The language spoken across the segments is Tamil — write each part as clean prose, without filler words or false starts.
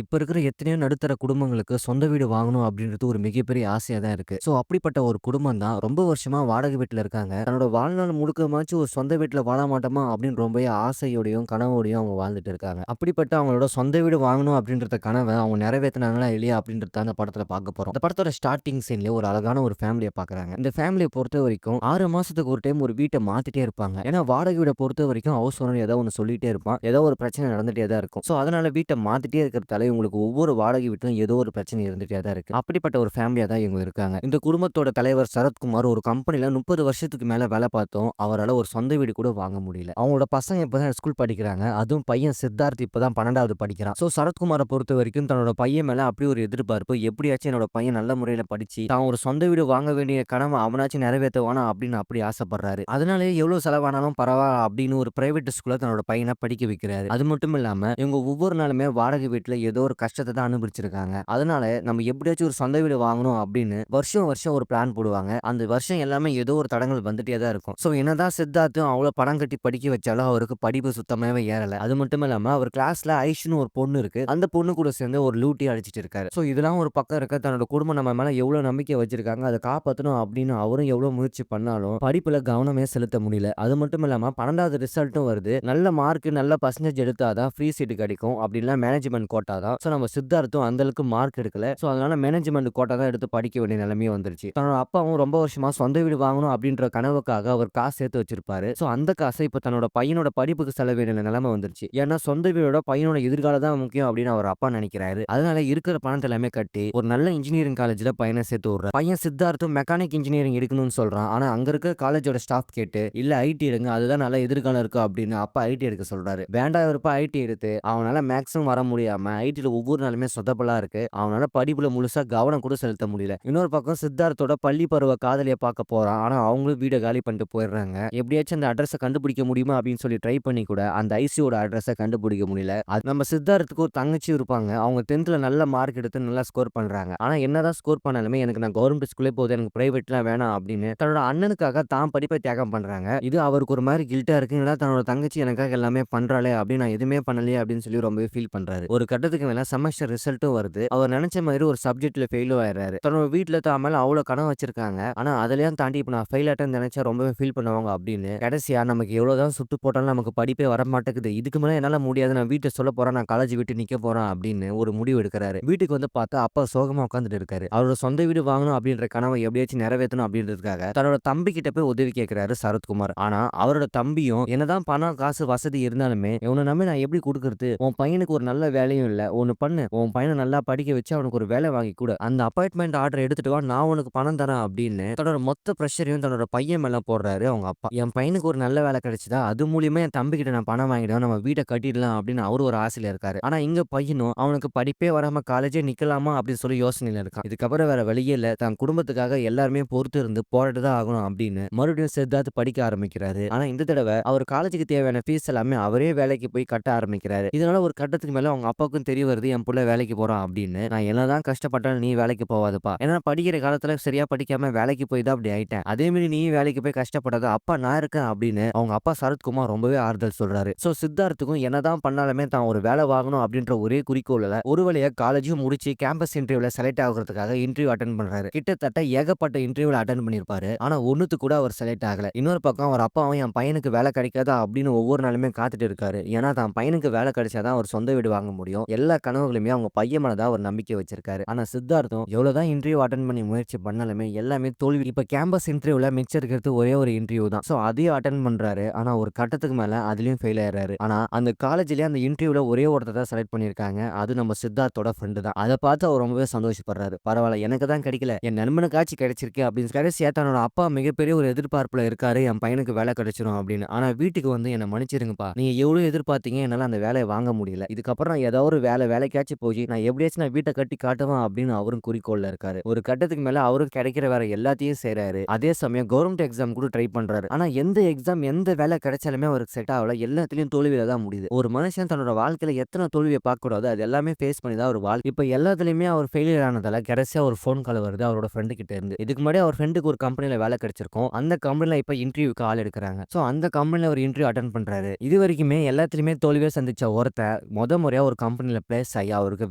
இப்ப இருக்கிற எத்தனையோ நடுத்தர குடும்பங்களுக்கு சொந்த வீடு வாங்கணும் அப்படின்றது ஒரு மிகப்பெரிய ஆசையா தான் இருக்கு. அப்படிப்பட்ட ஒரு குடும்பம் தான் ரொம்ப வருஷமா வாடகை வீட்ல இருக்காங்க. தன்னோட வாழ்நாள் முழுக்கமாச்சும் ஒரு சொந்த வீட்ல வாழ மாட்டோமா அப்படின்னு ரொம்பவே ஆசையோடையும், கனவோடையும் அவங்க வாழ்ந்துட்டு இருக்காங்க. அப்படிப்பட்ட அவங்களோட சொந்த வீடு வாங்கணும் அப்படின்றத கனவ அவங்க நிறைவேத்துனாங்களா இல்லையா அப்படின்றத தான் இந்த படத்துல பார்க்க போறோம். இந்த படத்தோட ஸ்டார்ட்டிங் சீன்லயே ஒரு அழகான ஒரு ஃபேமிலிய பார்க்குறாங்க. இந்த ஃபேமிலிய பொறுத்தவரைக்கும் 6 மாசத்துக்கு ஒரு டைம் ஒரு வீட்ட மாத்திட்டே இருப்பாங்க. ஏன்னா வாடகை வீட பொறுத்தவரைக்கும் ஹவுஸ் ஓனர் ஏதோ ஒண்ணு சொல்லிட்டே இருப்பான். ஏதோ ஒரு பிரச்சனை நடந்துட்டே தான் இருக்கும். அதனால வீட்ட மாத்திட்டே இருக்கிறதால இவங்களுக்கு ஒவ்வொரு வாடகை வீட்டிலும் ஏதோ ஒரு பிரச்சனை இருந்துட்டே தான் இருக்கு. அப்படிப்பட்ட ஒரு ஃபேமிலியா தான் இவங்க இருக்காங்க. இந்த குடும்பத்தோட தலைவர் சரத்குமார் ஒரு கம்பெனில 30 வருஷத்துக்கு மேல வேலை பார்த்தும் அவரால ஒரு சொந்த வீடு கூட வாங்க முடியல. அவங்களோட பசங்க இப்பதான் ஸ்கூல் படிக்கிறாங்க. அதுவும் பையன் சித்தார்த் இப்பதான் 12வது படிக்கிறான். சரத்குமார பொறுத்தவரைக்கும் தன்னோட பையன் மேல அப்படி ஒரு எதிர்பார்ப்பு. எப்படியாச்சும் என்னோட பையன் நல்ல முறையில படிச்சு தான் ஒரு சொந்த வீடு வாங்க வேண்டிய கனவ அவனாச்சும் நிறைவேத்துவானா அப்படின்னு அப்படி ஆசைப்படுறாரு. அதனாலேயே எவ்வளவு செலவானாலும் பரவாயில்ல அப்படின்னு ஒரு பிரைவேட் ஸ்கூல்ல தன்னோட பையன படிக்க வைக்கிறாரு. அது மட்டும் இல்லாம இவங்க ஒவ்வொரு நாளுமே வாடகை வீட்ல ஏதோ ஒரு கஷ்டத்த தான் அனுபவிச்சிருக்காங்க. அதனால நம்ம எப்படியாச்சும் ஒரு சொந்த வீடு வாங்கணும் அப்படின்னு வருஷம் வருஷம் ஒரு பிளான் போடுவாங்க. அந்த வருஷம் எல்லாமே ஏதோ ஒரு தடங்கல் வந்துட்டே தான் இருக்கும். என்னதான் சித்தார்த்தும் அவ்வளோ பணம் கட்டி படிக்க வச்சாலும் அவருக்கு படிப்பு சுத்தமாவே ஏறல. அது மட்டும் இல்லாம அவர் கிளாஸ்ல ஐஷுன்னு ஒரு பொண்ணு இருக்கு. அந்த பொண்ணு கூட சேர்ந்து ஒரு லூட்டி அடிச்சிட்டு இருக்காரு. இதெல்லாம் ஒரு பக்கம் இருக்க தன்னோட குடும்பம் நம்ம மேல எவ்வளவு நம்பிக்கை வச்சிருக்காங்க. அதை காப்பாத்தணும் அப்படின்னு அவரும் எவ்வளவு முயற்சி பண்ணாலும் படிப்புல கவனமே செலுத்த முடியல. அது மட்டும் இல்லாம 12வது ரிசல்ட்டும் வருது. நல்ல மார்க் நல்ல பர்சன்டேஜ் எடுத்தாதான் ஃப்ரீ சீட் கிடைக்கும். அப்படின்னா மேனேஜ்மெண்ட் கோட்டா தான். நம்ம சித்தார்த்தும் அந்த அளவுக்கு மார்க் எடுக்கல. அதனால மேனேஜ்மெண்ட் கோட்டா தான் எடுத்து படிக்க வேண்டிய நிலைமையும் வந்துருச்சு. தன்னோட அப்பாவும் ரொம்ப வருஷமா சொந்த வீடு வாங்கணும் அப்படின்ற கனவுக்காக அவர் காசு சேர்த்து வச்சிருப்பாரு. அந்த காசை இப்ப தன்னோட பையனோட படிப்புக்கு செலவு வேண்டிய நிலைமை வந்துருச்சு. ஏன்னா சொந்த வீடோட பையனோட எதிர்காலம் தான் முக்கியம் அப்படின்னு அவர் அப்பா நினைக்கிறாரு. அதனால இருக்கிற பணத்தை எல்லாமே கட்டி ஒரு நல்ல இன்ஜினியரிங் காலேஜ்ல பையனை சேர்த்து விடுறாரு. பையன் சித்தார்த்தும் மெக்கானிக் இன்ஜினியரிங் எடுக்கணும்னு சொல்றான். ஆனா அங்க இருக்க காலேஜோட ஸ்டாஃப் கேட்டு இல்ல ஐடி எடுங்க, அதுதான் நல்ல எதிர்காலம் இருக்கு அப்படின்னு அப்பா ஐடி எடுக்க சொல்றாரு. வேண்டாம் இருப்பா ஐடி எடுத்து அவனால மேக்ஸிமம் வர முடியாம ஐடில ஒவ்வொரு நாளுமே சொதப்பலா இருக்கு. அவனால படிப்புல முழுசா கவனம் கூட செலுத்த முடியல. இன்னொரு பக்கம் சித்தார்த்தோட பள்ளி பருவ காதலிய பார்க்க போறான். ஆனா அவங்களும் வீட காலி பண்ணிட்டு போயிடுறாங்க. எப்படியாச்சும் அந்த அட்ரஸ கண்டுபிடிக்க முடியுமா அப்படின்னு சொல்லி ட்ரை பண்ணி கூட அந்த ஐசியோட அட்ரஸ கண்டுபிடிக்க முடியல. அது நம்ம சித்தார்த்துக்கு ஒரு தங்கச்சி இருப்பாங்க. அவங்க 10த்ல நல்ல மார்க் எடுத்து நல்லா ஸ்கோர் பண்றாங்க. ஆனா என்னதான் ஸ்கோர் பண்ணாலுமே எனக்கு நான் கவர்மெண்ட் ஸ்கூலே போதும், எனக்கு பிரைவேட்லாம் வேணாம் அப்படின்னு தன்னோட அண்ணனுக்காக தான் படிப்பை தியாகம் பண்றாங்க. இது அவருக்கு ஒரு மாதிரி கில்ட்டா இருக்கு. ஏன்னா தன்னோட தங்கச்சி எனக்காக எல்லாமே பண்றாளே அப்படின்னு நான் எதுவுமே பண்ணலையே அப்படின்னு சொல்லி ரொம்பவே ஃபீல் பண்றாரு. ஒரு கட்டத்துக்கு மேல செமஸ்டர் ரிசல்ட்டும் வருது. அவர் நினைச்ச மாதிரி ஒரு சப்ஜெக்ட்ல ஃபெயிலும் ஆயிடுறாரு. தன்னோட வீட்ல தான் மேல அவ்வளோ கனவு வச்சிருக்காங்க. ஆனா அதெல்லாம் தாண்டி இப்ப நான் ஃபெயில் ஆயிட்டேன்னு நினைச்சா ரொம்பவே ஃபீல் பண்ணுவாங்க அப்படின்னு கடைசியா நமக்கு எவ்வளவுதான் சுட்டு போட்டாலும் நமக்கு படிப்பே வர மாட்டேங்குது. இதுக்கு மேல என்னால முடியாது. நான் வீட்டை சொல்ல போறேன். நான் காலேஜ் விட்டு நிக்க போறேன் அப்படின்னு ஒரு முடிவு எடுக்கிறாரு. வீட்டுக்கு வந்து பார்த்தா அப்பா சோகமா உட்கார்ந்துட்டு இருக்காரு. அவரோட சொந்த வீடு வாங்கணும் அப்படின்ற கனவை எப்படியாச்சும் நிறைவேற்றணும் அப்படின்றதுக்காக தன்னோட தம்பி கிட்ட போய் உதவி கேட்கிறாரு சரத்குமார். ஆனா அவரோட தம்பியும் என்னதான் பணம் காசு வசதி இருந்தாலுமே இவனை நம்பி நான் எப்படி கொடுக்கறது? உன் பையனுக்கு ஒரு நல்ல வேலையும் இல்ல. ஒண்ணு பண்ணு, உன் பையனை நல்லா படிக்க வச்சு அவனுக்கு ஒரு வேலை வாங்கி கொடு. அந்த அப்பாயின்ட்மெண்ட் ஆர்டர் எடுத்துட்டு வா, நான் உனக்கு பணம் தரேன் அப்படின்னு தன்னோட மொத்த பிரஷரையும் தன்னோட பையன் மேல போடுறாரு அவங்க அப்பா. என் பையனுக்கு ஒரு நல்ல வேலை கிடைச்சதா அது மூலியமா என் தம்பி கிட்ட நான் பணம் வாங்கிடுவேன், நம்ம வீட்டை கட்டிடலாம் அப்படின்னு அவரு ஒரு ஆசையில இருக்காரு. ஆனா இங்க பையனும் அவனுக்கு படிப்பே வராம காலேஜே நிக்கலாமா அப்படின்னு சொல்லி யோசனையில இருக்கான். இதுக்கப்புறம் வேற வழியே இல்ல, தன் குடும்பத்துக்காக எல்லாருமே பொறுத்து இருந்து போராட்டு தான் ஆகணும் அப்படின்னு மறுபடியும் சித்தார்த் படிக்க ஆரம்பிக்கிறாரு. ஆனா இந்த தடவை அவர் காலேஜுக்கு தேவையான ஃபீஸ் எல்லாமே அவரே வேலைக்கு போய் கட்ட ஆரம்பிக்கிறாரு. இதனால ஒரு கட்டத்துக்கு மேல அவங்க அப்பாவுக்கும் தெரிய வருது என் புள்ள வேலைக்கு போறான் அப்படின்னு. நான் என்னதான் கஷ்டப்பட்டாலும் நீ வேலைக்கு போவாதப்பா, ஏன்னா படிக்கிற காலத்துல சரியா படிக்காம வேலைக்கு போய் தான் அப்படி ஆயிட்டேன். அதே மாதிரி நீ வேலைக்கு போய் கஷ்டப்படாத, அப்பா நான் இருக்கேன் அப்படின்னு அவங்க அப்பா சரத்குமார் ரொம்பவே ஆறுதல் சொல்றாரு. சித்தார்த்துக்கும் என்னதான் பண்ணாலுமே தான் ஒரு வேலை வாங்கணும் அப்படின்ற ஒரே குறிக்கோள்ல ஒரு வழியா காலேஜும் முடிச்சு கேம்பஸ் இன்டர்வியூல செலக்ட் ஆகுறதுக்காக இன்டர்வியூ அட்டென்ட் பண்றாரு. கிட்டத்தட்ட ஏகப்பட்ட இன்டர்வியூல அட்டென்ட் பண்ணிருப்பாரு. ஆனா ஒண்ணுத்து கூட அவர் செலக்ட் ஆகல. இன்னொரு பக்கம் அவர் அப்பாவும் என் பையனுக்கு வேலை கிடைக்காதா அப்படின்னு ஒவ்வொரு நாளுமே காத்துட்டு இருக்காரு. ஏன்னா தான் பையனுக்கு வேலை கிடைச்சாதான் அவர் சொந்த வீடு வாங்க முடியும். எல்லா கனவுகளுமே அவங்க பையன் மேலதான் அவர் நம்பிக்கை வச்சிருக்காரு. ஆனா சித்தார்த்தும் எவ்வளவுதான் இன்டர்வியூ அட்டென்ட் பண்ணி முயற்சி பண்ணாலுமே எல்லாமே தோல்வி. இப்ப கேம்பஸ் இன்டர்வியூல மிச்சம் இருக்கிறது ஒரே ஒரு இன்டர்வியூ தான். அதையும் அட்டென்ட் பண்றாரு. ஆனா ஒரு கட்டத்துக்கு மேல அதுலயும் ஃபெயில் ஆயிடுறாரு. ஆனா அந்த காலேஜ்லயே அந்த இன்டர்வியூல ஒரே ஒருத்தர் தான் செலக்ட் பண்ணிருக்காங்க. அது நம்ம சித்தார்த்தோட ஃப்ரெண்டு தான். அதை பார்த்து அவர் ரொம்பவே சந்தோஷப்படுறாரு. பரவாயில்ல, எனக்கு தான் கிடைக்கல, என் நண்பனுக்காச்சும் கிடைச்சிருக்கு அப்படின்னு கடைசியா தன்னோட அப்பா மிகப்பெரிய ஒரு எதிர்பார்ப்புல இருக்காரு, என் பையனுக்கு வேலை கிடைச்சிரும் அப்படின்னு. ஆனா வீட்டுக்கு வந்து என்ன மன்னிச்சிருங்கப்பா, நீங்க எவ்வளவு எதிர்பார்த்தீங்க, என்னால அந்த வேலையை வாங்க முடியல. இதுக்கப்புறம் நான் ஏதாவது ஒரு வேலைக்காச்சும் போய் நான் எப்படியாச்சும் நான் வீட்டை கட்டி காட்டுவேன் அப்படின்னு அவரும் குறிக்கோள்ல இருக்காரு. ஒரு கட்டத்துக்கு மேல அவரும் கிடைக்கிற வேற எல்லாத்தையும் செய்றாரு. அதே சமயம் கவர்மெண்ட் எக்ஸாம் கூட ட்ரை பண்றாரு. ஆனா எந்த எக்ஸாம் எந்த வேலை கிடைச்சாலுமே அவருக்கு செட் ஆகல. எல்லாத்துலயும் தோல்வியில தான் முடியுது. ஒரு மனுஷன் தன்னோட வாழ்க்கையில எத்தனை தோல்வியை பார்க்க கூடாது, அது எல்லாமே ஃபேஸ் பண்ணி தான் ஒரு வாழ்க்கை. இப்ப எல்லாத்துலயுமே அவர் ஃபெயிலியர் ஆனதால கடைசியா ஒரு ஃபோன் கால் வருது அவரோட ஃப்ரெண்டு கிட்ட இருந்து. இதுக்கு முன்னாடி அவர் ஃப்ரெண்டுக்கு ஒரு கம்பெனில வேலை கிடைச்சிருக்கும். அந்த கம்பெனில இப்ப இன்டர்வியூக்கு ஆள் எடுக்கிறாங்க. அந்த கம்பெனில ஒரு இன்டர்வியூ அட்டென்ட் பண்றாரு. இது வரைக்குமே எல்லாத்துலயுமே தோல்வியை சந்திச்ச ஒருத்தர் முறையா ஒரு கம்பெனில பிளேஸ் ஆகி அவருக்கு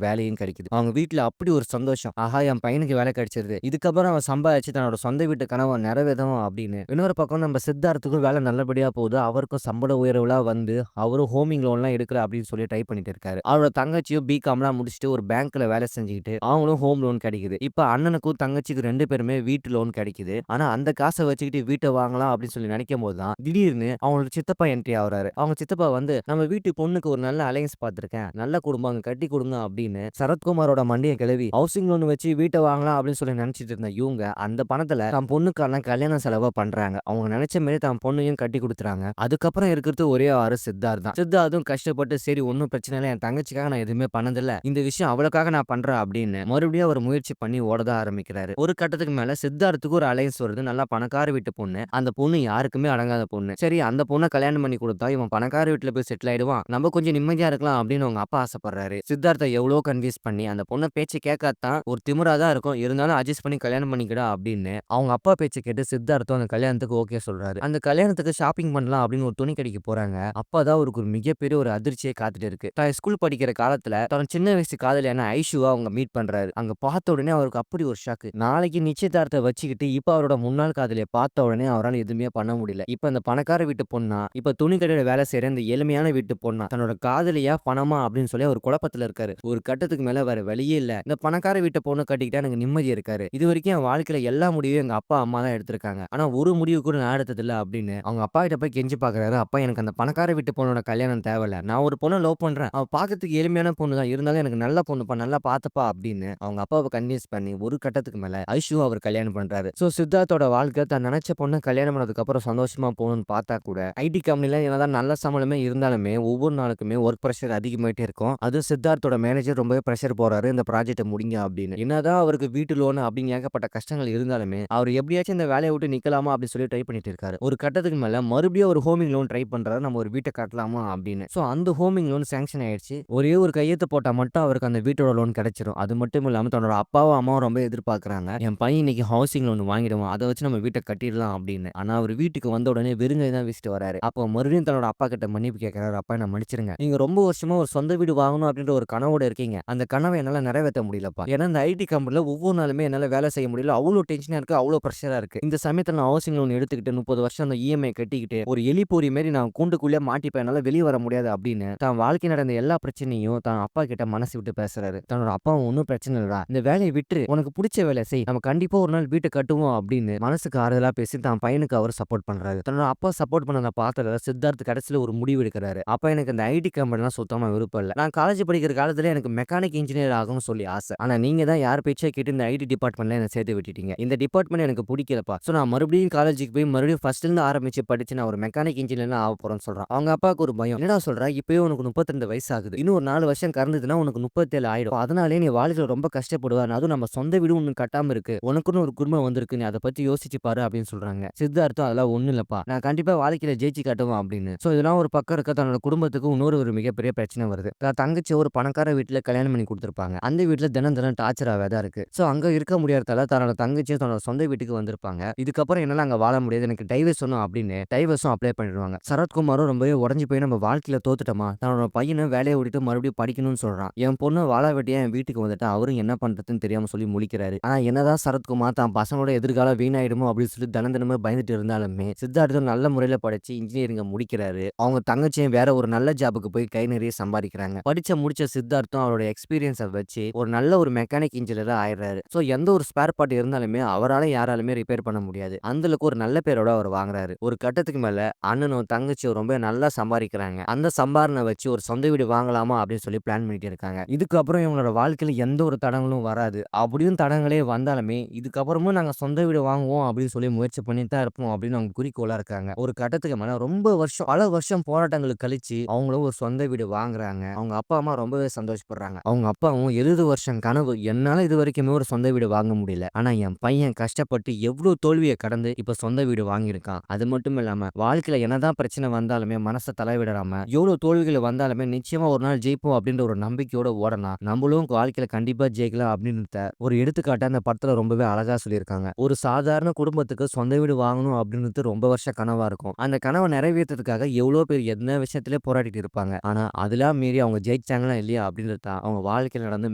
வேலையும் கிடைக்குது. அவங்க வீட்ல அப்படி ஒரு சந்தோஷம். ஆஹா! என் பையனுக்கு வேலை கிடைச்சிருது. இதுக்கப்புறம் அவன் சம்பாதிச்சு தன்னோட சொந்த வீட்டு கனவ நிறைவேத்தணும் அப்படின்னு. இன்னொரு பக்கம் நம்ம சித்தார்த்துக்கும் வேலை நல்லபடியா போகுது. அவருக்கும் சம்பள உயர்வுலாம் வந்து, அவரும் ஹோமிங் லோன்லாம் எடுக்கல அப்படின்னு சொல்லி ட்ரை பண்ணிட்டு இருக்காரு. அவரோட தங்கச்சியும் பிகாம்லாம் முடிச்சுட்டு ஒரு பேங்க்ல வேலை செஞ்சுக்கிட்டு, அவங்களும் ஹோம் லோன் கிடைக்குது. இப்ப அண்ணனுக்கும் தங்கச்சிக்கும் 2 பேருமே வீட்டு லோன் கிடைக்குது. ஆனா அந்த காச வச்சுக்கிட்டு வீட்ட வாங்கலாம் அப்படின்னு சொல்லி நினைக்கும்போது தான், திடீர்னு அவங்களோட சித்தப்பா என்ட்ரி ஆகுறாரு. அவங்க சித்தப்பா வந்து, "நம்ம வீட்டு பொண்ணுக்கு ஒரு நல்ல அலையன்ஸ் பார்த்துருக்கேன். நல்ல குடும்பம் அங்க கட்டி குடுங்க" அப்படின்னு சரத்குமாரோட மண்டைய கிளவி ஹவுசிங் லோன் வச்சு வீட்ட வாங்கலாம் அப்படின்னு சொல்லி நினைச்சிட்டு இருந்த இவங்க, அந்த பணத்துல தன் பொண்ணுக்கான கல்யாண செலவ பண்றாங்க. அவங்க நினைச்ச மாரி தன் பொண்ணையும் கட்டி குடுத்துறாங்க. அதுக்கப்புறம் இருக்கிறது ஒரே ஆறு சித்தார்த் தான். சித்தார்த்தும் கஷ்டப்பட்டு, "சரி ஒண்ணும் பிரச்சனை இல்ல. என் தங்கச்சிக்காக நான் எதுவுமே பண்ணதில்ல. இந்த விஷயம் அவளுக்காக நான் பண்றேன்" அப்படின்னு மறுபடியும் அவர் முயற்சி பண்ணி ஓடதான் ஆரம்பிக்கிறாரு. ஒரு கட்டத்துக்கு மேல சித்தார்த்துக்கு ஒரு அலையன்ஸ் வருது. நல்லா பணக்கார வீட்டு பொண்ணு. அந்த பொண்ணு யாருக்குமே அடங்காத பொண்ணு. சரி அந்த பொண்ண கல்யாணம் பண்ணி குடுத்தா இவன் பணக்கார வீட்ல போய் செட்டில் ஆயிடுவான். நம்ம கொஞ்சம் நிம்மதியா இருக்கலாம் அப்படின்னு அவங்க அப்பா ஆசைப்படுறாரு. சித்தார்த்த எவ்வளோ கன்வின்ஸ் பண்ணி அந்த பொண்ண பேச்ச கேட்காதான் ஒரு திமிரா தான் இருக்கும். இருந்தாலும் அட்ஜஸ்ட் பண்ணி கல்யாணம் பண்ணிக்கடா அப்படின்னு அவங்க அப்பா பேச்ச கேட்டு சித்தார்த்தும் அந்த கல்யாணத்துக்கு ஓகே சொல்றாரு. அந்த கல்யாணத்துக்கு ஷாப்பிங் பண்ணலாம் அப்படின்னு ஒரு துணி கடைக்கு போறாங்க. அப்பதான் அவருக்கு ஒரு மிகப்பெரிய ஒரு அதிர்ச்சியே காத்துட்டு இருக்கு. தான் ஸ்கூல் படிக்கிற காலத்துல தன் சின்ன வயசு காதலியான ஐஷுவ அவங்க மீட் பண்றாரு. அங்க பார்த்த உடனே அவருக்கு அப்படி ஒரு ஷாக்கு. நாளைக்கு நிச்சயதார்த்தத்த வச்சுக்கிட்டு இப்ப அவரோட முன்னாள் காதலிய பார்த்த உடனே அவரால எதுவுமே பண்ண முடியல. இப்ப அந்த பணக்கார வீட்டு பொண்ணா, இப்ப துணி கடையில வேலை செய்ற இந்த எளிமையான வீட்டு பொண்ணா, தன்னோட காதலியா பணமா அப்படின்னு சொல்லி அவர் குழப்பத்துல இருக்காரு. ஒரு கட்டத்துக்கு மேல வேற வழியே இல்ல. இந்த பணக்கார வீட்டு பொண்ண கட்டிக்கிட்டா எனக்கு நிம்மதி இருக்காரு. இதுவரைக்கும் என் வாழ்க்கையில எல்லா முடிவையும் எங்க அப்பா, அம்மா தான் எடுத்திருக்காங்க. ஆனா ஒரு முடிவு கூட நான் எடுத்ததில்ல அப்படின்னு அவங்க அப்பா கிட்ட போய் கெஞ்சி பார்க்குறாரு. அப்பா எனக்கு அந்த பணக்கார வீட்டு பொண்ணோட கல்யாணம் தேவையில்ல. நான் ஒரு பொண்ண லவ் பண்றேன். அவ பார்க்கறதுக்கு எளிமையான பொண்ணு தான். இருந்தாலும் எனக்கு நல்ல பொண்ணுப்பா, நல்லா பார்த்துப்பா அப்படின்னு அவங்க அப்பாவ கன்வின்ஸ் பண்ணி ஒரு கட்டத்துக்கு மேல ஐஷுவ அவர் கல்யாணம் பண்றாரு. சோ சித்தார்த்தோட வாழ்க்கை தான் நினைச்ச பொண்ண கல்யாணம் பண்ணதுக்கு அப்புறம் சந்தோஷமா போகணும்னு பார்த்தா கூட ஐடி கம்பெனில என்னதான் நல்ல சம்பளமே இருந்தாலுமே ஒவ்வொரு நாளுக்குமே ஒர்க் பிரஷர் அதிகமாயிட்டே இருக்கும். அது சித்தார்த்தோட மேனேஜர் ரொம்பவே பிரஷர் போறாரு இந்த ப்ராஜெக்ட்ட முடிங்க அப்படின்னு. என்னதான் அவருக்கு வீட்டு லோன் அப்படின்னு ஏகப்பட்ட கஷ்டங்கள் இருந்தாலுமே அவர் எப்படியாச்சும் இந்த வேலையை விட்டு நிக்கலாமா அப்படின்னு சொல்லி ட்ரை பண்ணிட்டு இருக்காரு. ஒரு கட்டத்துக்கு மேல மறுபடியும் ஒரு ஹோமிங் லோன் ட்ரை பண்றாரு. நம்ம ஒரு வீட்டை கட்டலாமா அப்படின்னு. சோ அந்த ஹோமிங் லோன் சாங்ஷன் ஆயிடுச்சு. ஒரே ஒரு கையெழுத்து போட்டா மட்டும் அவருக்கு அந்த வீட்டோட லோன் கிடைச்சிரும். அது மட்டும் இல்லாம தன்னோட அப்பாவும் அம்மாவும் ரொம்ப எதிர்பார்க்கறாங்க. என் பையன் இன்னைக்கு ஹவுசிங் லோன் வாங்கிடுவான். அதை வச்சு நம்ம வீட்டை கட்டிடலாம் அப்படின்னு. ஆனா அவர் வீட்டுக்கு வந்த உடனே வெறுங்கை தான் வீசிட்டு வராரு. அப்போ மறுபடியும் தன்னோட அப்பா கிட்ட மன்னிப்பு கேட்கிறாரு. அப்பா என்ன மன்னிச்சிருங்க. நீங்க ரொம்ப வருஷமா ஒரு சொந்த வீடு வாங்கணும் அப்படின்ற ஒரு கனவோட இருக்கீங்க. அந்த கனவை என்னால நிறைவேற்ற முடியலப்பா. ஏன்னா இந்த ஐடி கம்பெனில ஒவ்வொரு நாளுமே என்னால வேலை செய்ய முடியல. அவ்வளோ டென்ஷனா இருக்கு. அவ்வளோ பிரஷரா இருக்கு. இந்த சமயத்துல நான் ஹவுசிங் லோன் எடுத்துக்கிட்டு 30 வருஷம் அந்த இஎம்ஐ கட்டிக்கிட்டு ஒரு எலி பொறி மாரி நான் கூண்டுக்குள்ளே மாட்டிப்பேன். என்னால வெளிய வர முடியாது அப்படின்னு தான் வாழ்க்கை நடந்த எல்லா பிரச்சனையும் தான் அப்பா கிட்ட மனசு விட்டு பேசுறாரு. தன்னோட அப்பாவும் ஒன்னும் பிரச்சனை இல்லடா. இந்த வேலையை விட்டுரு. உனக்கு பிடிச்ச வேலை செய். நம்ம கண்டிப்பா ஒரு நாள் வீட்டை கட்டுவோம் அப்படின்னு மனசுக்கு ஆறுதலா பேசி தான் பையனுக்கு அவர் சப்போர்ட் பண்றாரு. தன்னோட அப்பா சப்போர்ட் பண்ணத பார்த்ததுல சித்தார்த் கடைசியில ஒரு முடிவு எடுக்கிறாரு. அப்பா எனக்கு இந்த ஐடி கம்பெனிலாம் சுத்தமா விருப்பம் இல்ல. நான் காலேஜ் படிக்கிற காலத்துல எனக்கு மெக்கானிக் இன்ஜினியர் ஆகணும்னு சொல்லி ஆசை. ஆனா நீங்க தான் யார் பேச்சை கேட்டு இந்த ஐடி டிபார்ட்மெண்ட்ல என்ன சேர்த்து விட்டுட்டீங்க. இந்த டிபார்ட்மெண்ட் எனக்கு பிடிக்கலப்பா. சோ நான் மறுபடியும் காலேஜுக்கு போய் மறுபடியும் ஃபர்ஸ்ட்ல இருந்து ஆரம்பிச்சு படிச்சு நான் ஒரு மெக்கானிக் இன்ஜினியர் ஆக போறேன்னு சொல்றான். அவங்க அப்பாவுக்கு ஒரு பயம். என்னடா சொல்ற? இப்பவே உனக்கு 32 வயசு ஆகுது. இன்னும் ஒரு 4 வருஷம் கடந்ததுன்னா உனக்கு 37 ஆயிடும். அதனாலே நீ வாழ்க்கையில ரொம்ப கஷ்டப்படுவ. அதுவும் நம்ம சொந்த வீடு ஒண்ணு கட்டாம இருக்கு. உனக்குன்னு ஒரு குடும்பம் வந்திருக்கு. நீ அதை பத்தி யோசிச்சு பாரு அப்படின்னு சொல்றாங்க. சித்தார்த்தும் அதெல்லாம் ஒண்ணும் இல்லப்பா. நான் கண்டிப்பா வாழ்க்கையில ஜெயிச்சு காட்டுவேன் அப்படின்னு. சோ இதெல்லாம் ஒரு பக்கம் இருக்க தன்னோட குடும்பத்துக்கு இன்னொரு ஒரு மிகப்பெரிய பிரச்சனை வருது. தங்கச்சி ஒரு பணக்கார வீட்டுல கல்யாணம் பண்ணி கொடுத்திருப்பாங்க. அந்த வீட்டுல தினம் தினம் டார்ச்சராவே தான் இருக்கு. சோ அங்க இருக்க முடியாததால தன்னோட தங்கச்சியும் தன்னோட சொந்த வீட்டுக்கு வந்திருப்பாங்க. இதுக்கப்புறம் என்னால அங்க வாழ முடியாது. எனக்கு டைவர்ஸ் வேணும் அப்படின்னு டைவர்ஸும் அப்ளை பண்ணிடுவாங்க. சரத்குமாரும் ரொம்பவே உடஞ்சு போய் நம்ம வாழ்க்கையில தோத்துட்டோமா, தன்னோட பையனை வேலையை விட்டுட்டு மறுபடியும் படிக்கணும்னு சொல்றான். என் பொண்ணு வாழ வெட்டியா என் வீட்டுக்கு வந்துட்டா அவரும் என்ன பண்றதுன்னு தெரியாம சொல்லி முழிக்கிறாரு. ஆனா என்னதான் சரத்குமார் தான் பசங்களோட எதிர்காலம் வீணாயிடுமோ அப்படின்னு சொல்லி தினமே பயந்துட்டு இருந்தாலுமே சித்தார்த்தும் நல்ல முறையில படிச்சு இன்ஜினியரிங்க முடிக்கிறாரு. அவங்க தங்கச்சியும் வேற ஒரு நல்ல ஜாபுக்கு போய் கை நிறைய சம்பாதிக்கிறாங்க. முடிச்ச சித்தார்த்தும் அவரோட எக்ஸ்பீரியன்ஸை வச்சு ஒரு நல்ல ஒரு மெக்கானிக் இன்ஜினியரா ஆயிடுறாரு. சோ எந்த ஒரு ஸ்பேர் பார்ட் இருந்தாலுமே அவரால யாராலுமே ரிப்பேர் பண்ண முடியாது. அந்த அளவுக்கு ஒரு நல்ல பேரோட அவர் வாங்குறாரு. ஒரு கட்டத்துக்கு மேல அண்ணனும் தங்கச்சியும் ரொம்ப நல்லா சம்பாதிக்கிறாங்க. அந்த சம்பாரணை வச்சு ஒரு சொந்த வீடு வாங்கலாமா அப்படின்னு சொல்லி பிளான் பண்ணிட்டு இருக்காங்க. இதுக்கப்புறம் இவங்களோட வாழ்க்கையில எந்த ஒரு தடங்களும் வராது. அப்படியும் தடங்களே வந்தாலுமே இதுக்கப்புறமும் நாங்க சொந்த வீடு வாங்குவோம் அப்படின்னு சொல்லி முயற்சி பண்ணிட்டு தான் இருப்போம் அப்படின்னு அவங்க குறிக்கோளா இருக்காங்க. ஒரு கட்டத்துக்கு மேல ரொம்ப வருஷம் பல வருஷம் போராட்டங்களுக்கு கழிச்சு அவங்களும் ஒரு சொந்த வீடு வாங்குறாங்க. அவங்க அப்பா அம்மா ரொம்பவே சந்தோஷப்படுறாங்க. அவங்க அப்பாவும் 70 வருஷம் கனவு, என்னால இது வரைக்குமே ஒரு சொந்த வீடு வாங்க முடியல. ஆனா என் பையன் கஷ்டப்பட்டு எவ்வளவு தோல்வியை கடந்து இப்ப சொந்த வீடு வாங்கியிருக்கான். அது மட்டும் இல்லாம வாழ்க்கையில என்னதான் பிரச்சனை வந்தாலுமே மனசை தலைவிடாம எவ்வளவு தோல்விகள் வந்தாலுமே நிச்சயமா ஒரு நாள் ஜெயிப்போம் அப்படின்ற ஒரு நம்பிக்கையோட ஓடனா நம்மளும் வாழ்க்கையில கண்டிப்பா ஜெயிக்கலாம் அப்படின்றத ஒரு எடுத்துக்காட்டா அந்த படத்துல ரொம்பவே அழகா சொல்லியிருக்காங்க. ஒரு சாதாரண குடும்பத்துக்கு சொந்த வீடு வாங்கணும் அப்படின்றது ரொம்ப வருஷ கனவா இருக்கும். அந்த கனவை நிறைவேற்றதுக்காக எவ்வளவு பேர் என்ன விஷயத்திலே போராடிட்டு இருப்பாங்க. ஆனா அதெல்லாம் மீறி அவங்க ஜெயிச்சாங்க பண்ணலாம் இல்லையா அப்படின்றது தான் அவங்க வாழ்க்கையில நடந்த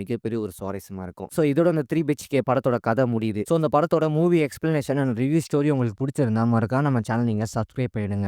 மிகப்பெரிய ஒரு சுவாரஸ்யமா இருக்கும். ஸோ இதோட அந்த 3 பிஹெச்கே படத்தோட கதை முடியுது. ஸோ அந்த படத்தோட movie explanation and review story உங்களுக்கு புடிச்சிருந்தா மறக்காம நம்ம சேனல் நீங்க சப்ஸ்கிரைப் பண்ணிடுங்க.